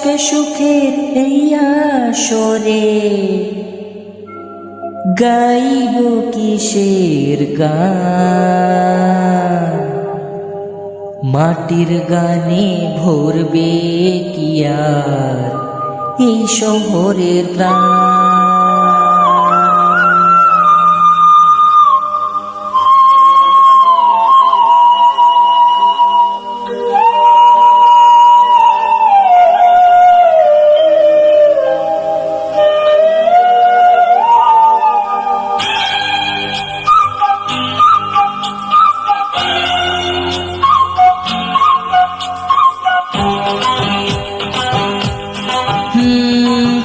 আজকে সুখের এই আসরে গাইব কিসের গান? মাটির গানে ভরবে কি আর এই শহরের প্রাণ?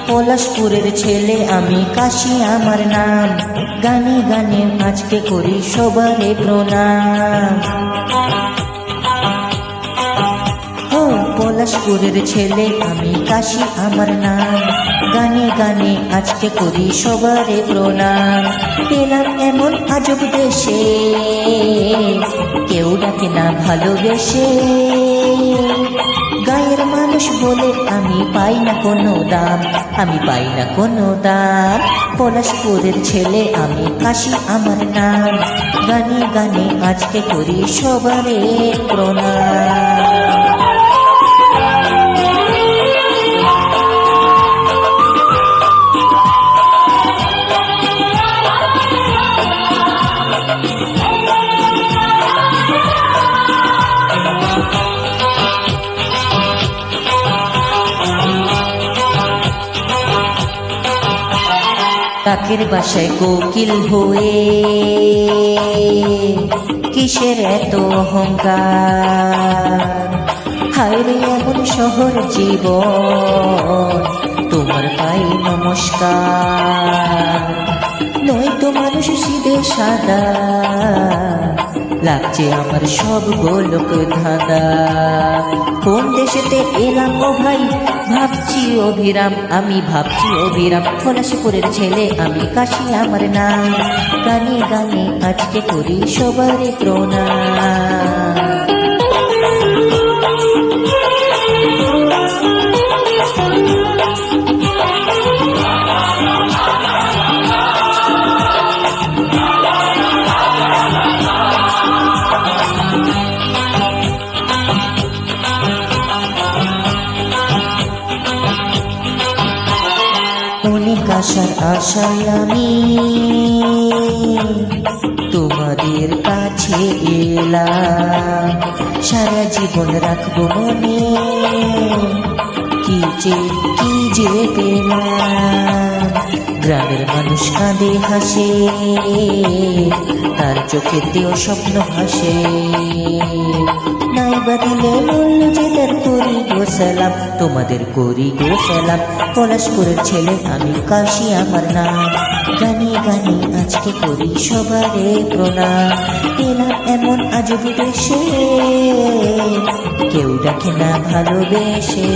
পলাশপুরের ছেলে আমি, কাশি আমার নাম। গানে গানে আজকে করি সবারে প্রণাম। ও পলাশপুরের ছেলে আমি, কাশি আমার নাম। গানে গানে আজকে করি সবারে প্রণাম। পেলাম এমন আজব দেশে, কেউ ডাকে না ভালোবেসে। গায়ের মানুষ বলে আমি পাই না কোনো দাম, আমি পাই না কোনো দাম। পলাশপুরের ছেলে আমি, কাশি আমার নাম। গানে গানে আজকে করি সবারে প্রণাম। কাকের বাসায় কোকিল হয়ে কিসের এত অহংকার? হায় রে এমন শহর জীবন, তোমার পাই নমস্কার। নয়তো মানুষ সিধে সাদা, লাগছে আমার সব গোলক ধাঁধা। কোন দেশেতে এলাম ও ভাই, ভাবছি অভিরাম, আমি ভাবছি অভিরাম। পলাশপুরের ছেলে আমি, কাশি আমার নাম। গানে গানে আজকে করি সবারে প্রণাম। অনেক আশার আশায় আমি তোমাদের কাছে এলাম। সারা জীবন রাখবো মনে, কি যে পেলাম। গ্রামের মানুষ কাঁদে হাসে, তার চোখেতেও স্বপ্ন ভাসে। নাইবা দিলে মূল্য যেটার করি গো সালাম, তোমাদের করি গো সালাম। পলাশপুরের ছেলে আমি, কাশি আমার নাম। গানে গানে আজকে করি সবারে প্রণাম। এলাম এমন আজব দেশে, কেউ ডাকে না ভালোবেসে।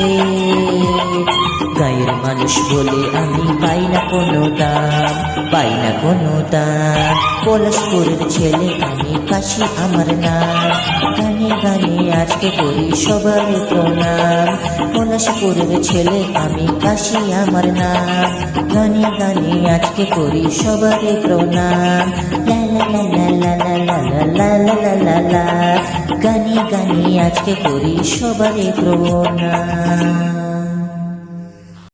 গায়ের মানুষ বলে আমি পাই না কোনো দাম, পাই না কোনো দাম। পলাশপুরের ছেলে আমি, কাশি আমার নাম। গানে গানে আজকে করি সবারে প্রণাম। পলাশপুরের ছেলে আমি, কাশি আমার নাম। গানে গানে আজকে করি সবারে প্রণাম। লা লা লা লা লা লা লা লা লা লা লা। গানে গানে আজকে করি সবারে প্রণাম।